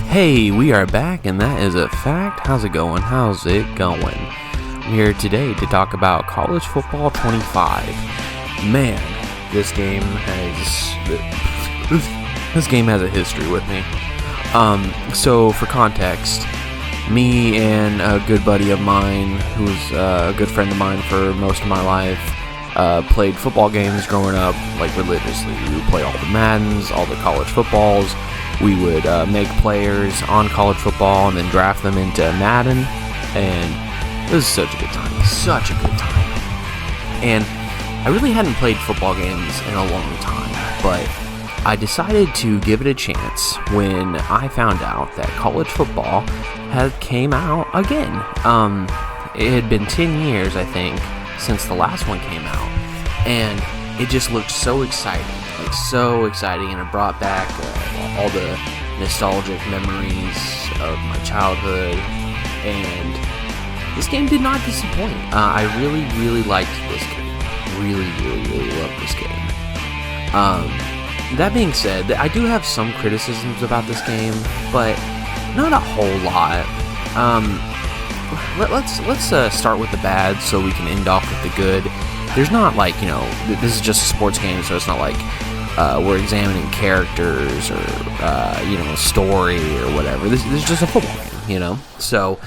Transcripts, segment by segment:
Hey, we are back, and that is a fact. How's it going? How's it going? I'm here today to talk about College Football 25. Man, this game has a history with me. So for context, me and a good buddy of mine, who's a good friend of mine for most of my life, played football games growing up, like religiously. We would play all the Maddens, all the college footballs. We would make players on college football and then draft them into Madden, and it was such a good time. And I really hadn't played football games in a long time, but I decided to give it a chance when I found out that college football had came out again. It had been 10 years, I think, since the last one came out, and it just looked so exciting, and it brought back all the nostalgic memories of my childhood, and this game did not disappoint. I really liked this game. Really loved this game. That being said, I do have some criticisms about this game, but not a whole lot. Let's start with the bad so we can end off with the good. There's not like, this is just a sports game, so it's not like we're examining characters or, story or whatever. This is just a football game, So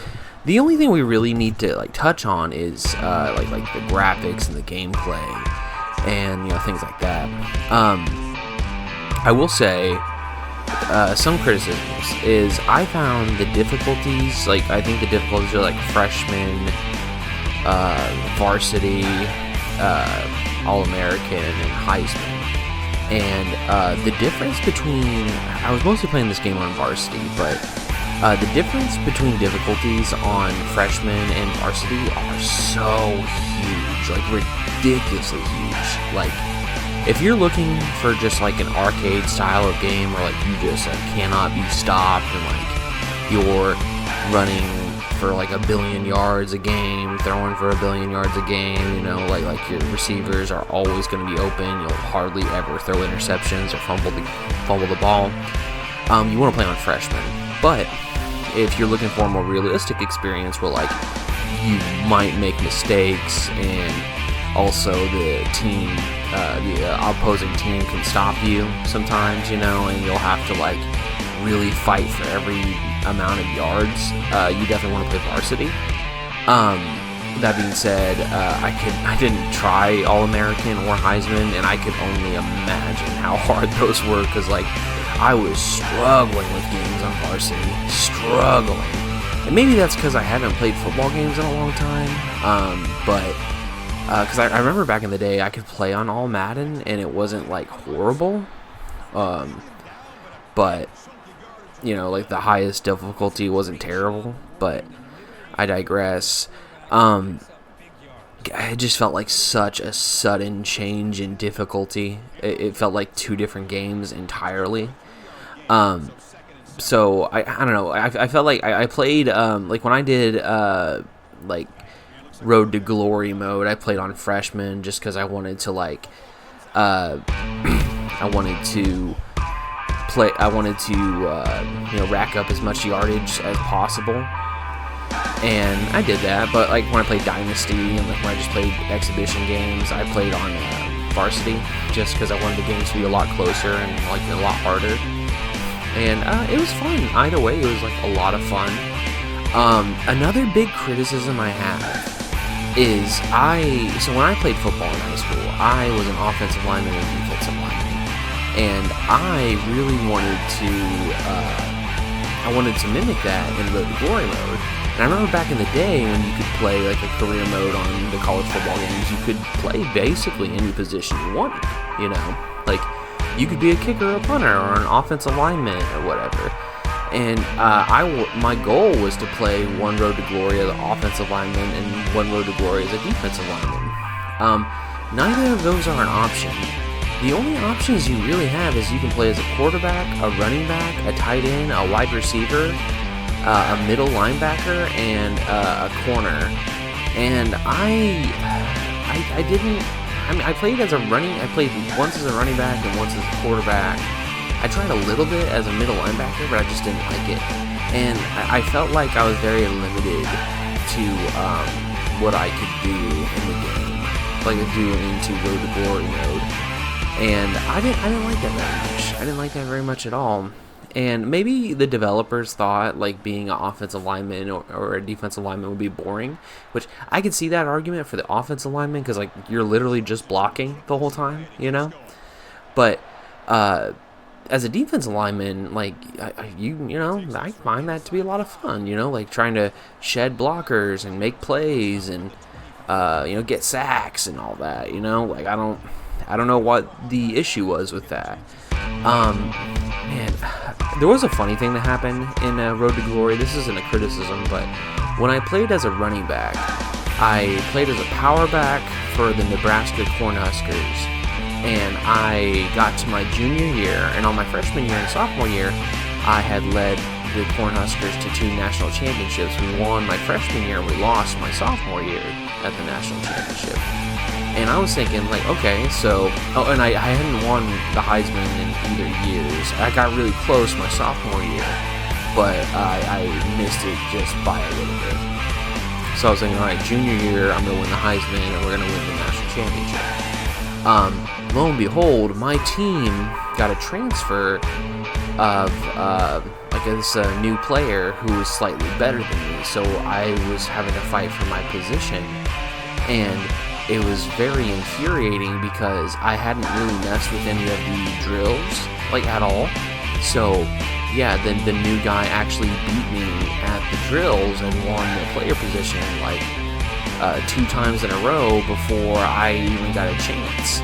the only thing we really need to touch on is like the graphics and the gameplay and things like that. I will say some criticisms is I found the difficulties, I think the difficulties are freshman, varsity, All-American, and Heisman. And the difference between, I was mostly playing this game on varsity, but the difference between difficulties on freshman and varsity are so huge, ridiculously huge. If you're looking for just an arcade style of game where you just cannot be stopped and you're running for a billion yards a game, throwing for a billion yards a game, your receivers are always going to be open, you'll hardly ever throw interceptions or fumble the ball, you want to play on freshman. But if you're looking for a more realistic experience where you might make mistakes and also the team, the opposing team can stop you sometimes, and you'll have to really fight for every amount of yards, you definitely want to play varsity. That being said, I didn't try All-American or Heisman, and I could only imagine how hard those were, because I was struggling with games on varsity, and maybe that's because I haven't played football games in a long time, but because I remember back in the day I could play on All Madden and it wasn't horrible, but the highest difficulty wasn't terrible, but I digress. It just felt like such a sudden change in difficulty. It felt like two different games entirely. So I don't know. I felt like I played when I did Road to Glory mode. I played on freshman just because I wanted to rack up as much yardage as possible, and I did that. But when I played Dynasty and when I just played exhibition games, I played on varsity just because I wanted the games to be a lot closer and a lot harder, and it was fun. Either way, it was a lot of fun. Another big criticism I have is so when I played football in high school, I was an offensive lineman and defensive lineman, and I really wanted to mimic that in Road to Glory mode. And I remember back in the day when you could play a career mode on the college football games, you could play basically any position you wanted, you could be a kicker, a punter, or an offensive lineman or whatever. And my goal was to play one Road to Glory as an offensive lineman and one Road to Glory as a defensive lineman. Neither of those are an option. The only options you really have is you can play as a quarterback, a running back, a tight end, a wide receiver, a middle linebacker, and a corner. And I played once as a running back and once as a quarterback. I tried a little bit as a middle linebacker, but I just didn't like it. And I felt like I was very limited to what I could do in the game, like I do into Road to Glory mode. And I didn't like that very much. I didn't like that very much at all. And maybe the developers thought like being an offensive lineman or a defensive lineman would be boring, which I could see that argument for the offensive lineman because like you're literally just blocking the whole time, you know. But as a defensive lineman, like I find that to be a lot of fun, you know, like trying to shed blockers and make plays and get sacks and all that, you know. Like I don't know what the issue was with that. Man, there was a funny thing that happened in Road to Glory. This isn't a criticism, but when I played as a running back, I played as a power back for the Nebraska Cornhuskers, and I got to my junior year, and on my freshman year and sophomore year, I had led the Cornhuskers to 2 national championships. We won my freshman year, and we lost my sophomore year at the national championship. And I was thinking, like, okay, so... Oh, and I hadn't won the Heisman in either years. I got really close my sophomore year, but I missed it just by a little bit. So I was thinking, all right, junior year, I'm going to win the Heisman, and we're going to win the national championship. Lo and behold, my team got a transfer of this new player who was slightly better than me. So I was having to fight for my position, and it was very infuriating because I hadn't really messed with any of the drills, like, at all. So, yeah, the new guy actually beat me at the drills and won the player position, like, 2 times in a row before I even got a chance.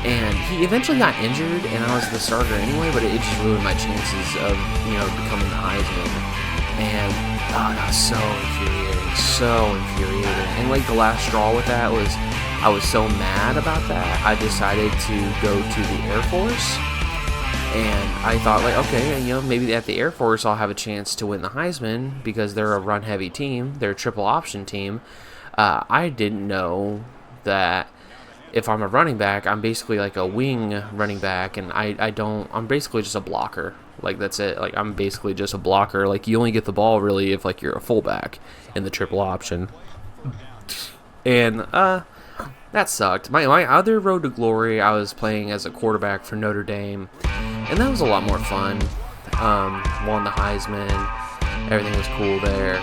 And he eventually got injured, and I was the starter anyway, but it just ruined my chances of, becoming the Heisman. And, that was so infuriating. And, like, the last straw with that was I was so mad about that, I decided to go to the Air Force. And I thought, like, okay, maybe at the Air Force I'll have a chance to win the Heisman because they're a run-heavy team. They're a triple option team. I didn't know that if I'm a running back, I'm basically like a wing running back, and I'm basically just a blocker. Like, that's it. Like, I'm basically just a blocker. Like, you only get the ball, really, if, like, you're a fullback in the triple option. And, that sucked. My other Road to Glory, I was playing as a quarterback for Notre Dame, and that was a lot more fun. Won the Heisman. Everything was cool there.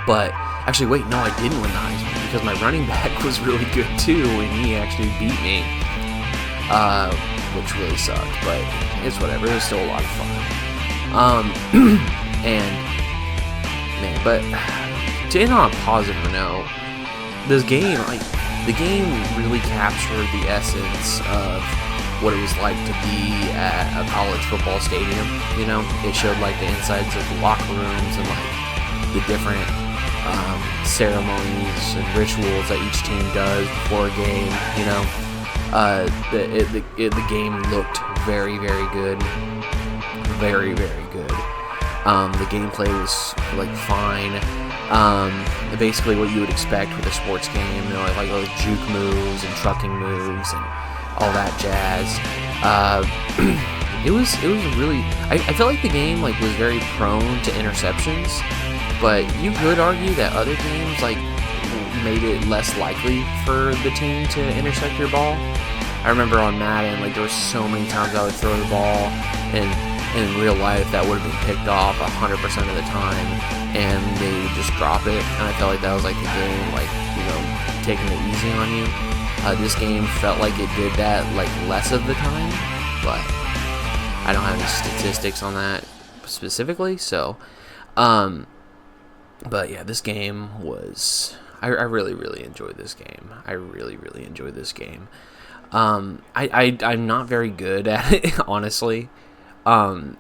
But, actually, wait, no, I didn't win the Heisman because my running back was really good, too, and he actually beat me. Which really sucked, but it's whatever. It was still a lot of fun. And, man, but to end on a positive note, this game, the game really captured the essence of what it was like to be at a college football stadium. It showed like the insides of the locker rooms and like the different ceremonies and rituals that each team does before a game. The game looked very, very good, very, very good. The gameplay was like fine. Basically what you would expect with a sports game, like those juke moves and trucking moves and all that jazz. It was really. I felt like the game like was very prone to interceptions, but you could argue that other games like made it less likely for the team to intercept your ball. I remember on Madden, like there were so many times I would throw the ball, and in real life that would have been picked off 100% of the time, and they would just drop it. And I felt like that was like the game, like taking it easy on you. This game felt like it did that like less of the time, but I don't have any statistics on that specifically. So, but yeah, this game was. I really, really enjoyed this game. I really, really enjoyed this game. I'm not very good at it, honestly. God,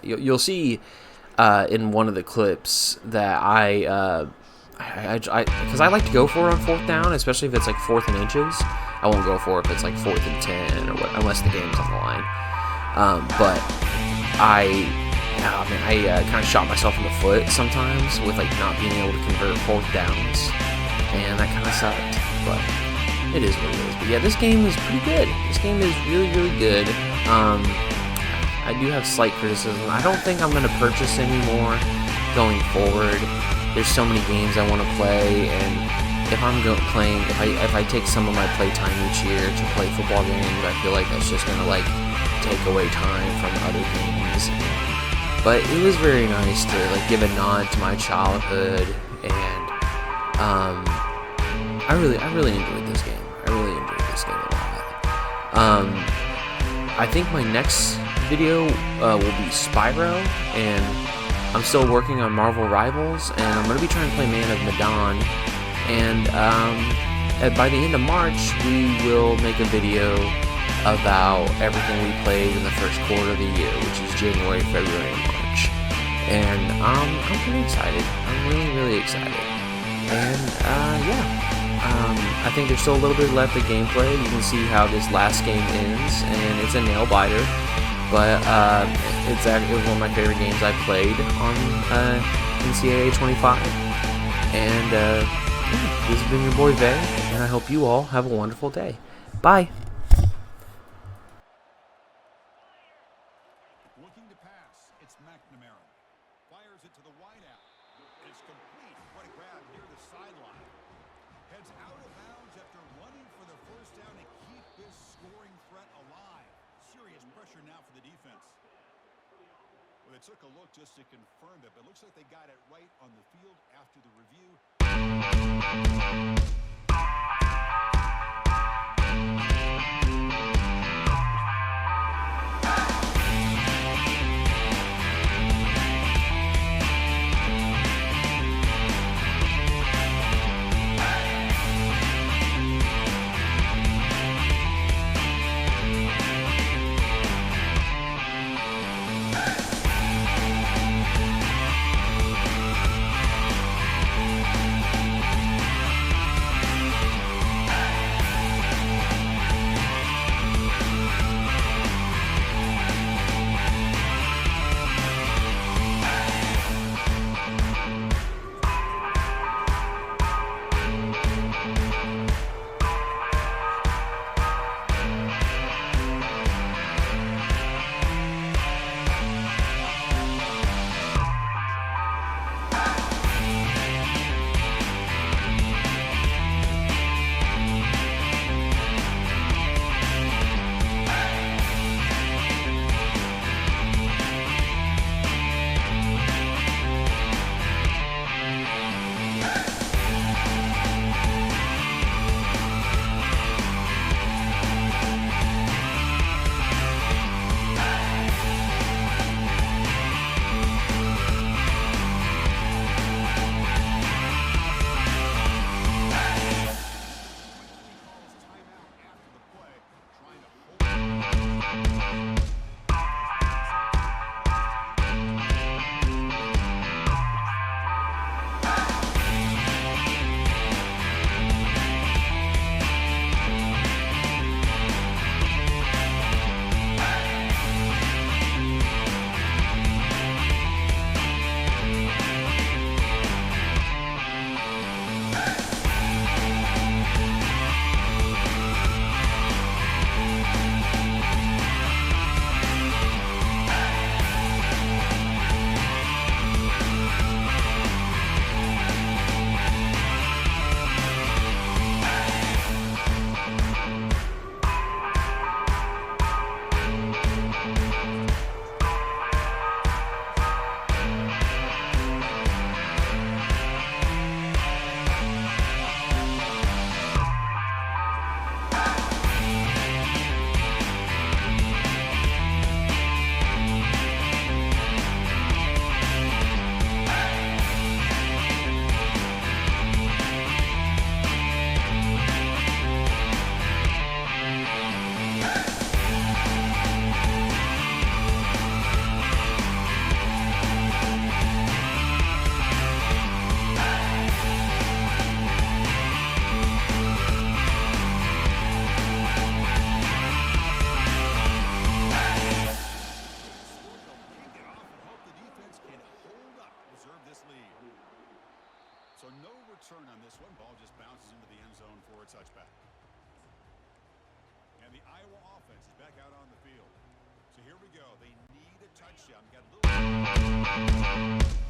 you'll see in one of the clips that because I like to go for it on 4th down, especially if it's like 4th and inches. I won't go for it if it's like 4th and 10 or what, unless the game's on the line. But I kind of shot myself in the foot sometimes with like not being able to convert 4th downs, and that kind of sucked. But It is what it is. But yeah, this game is pretty good. This game is really, really good. I do have slight criticism. I don't think I'm going to purchase anymore going forward. There's so many games I want to play, and if I'm playing, if I take some of my playtime each year to play football games, I feel like that's just going to like take away time from other games. But it was very nice to like give a nod to my childhood, and I really enjoyed this game. I really enjoyed this game a lot. I think my next video will be Spyro, and I'm still working on Marvel Rivals, and I'm going to be trying to play Man of Medan. And by the end of March, we will make a video about everything we played in the first quarter of the year, which is January, February, and March. And I'm pretty excited. I'm really, really excited. And yeah. I think there's still a little bit left of gameplay. You can see how this last game ends, and it's a nail biter. But it was one of my favorite games I played on NCAA 25. And yeah, this has been your boy Vay, and I hope you all have a wonderful day. Bye. Looking to pass, it's McNamara. Fires it to the wideout. It's complete. What a grab near the sideline. Heads out of bounds after running for the first down to keep this scoring threat alive. Serious pressure now for the defense. Well, they took a look just to confirm it, but it looks like they got it right on the field after the review. So no return on this one. Ball just bounces into the end zone for a touchback. Offense is back out on the field. So here we go. They need a touchdown. Got a little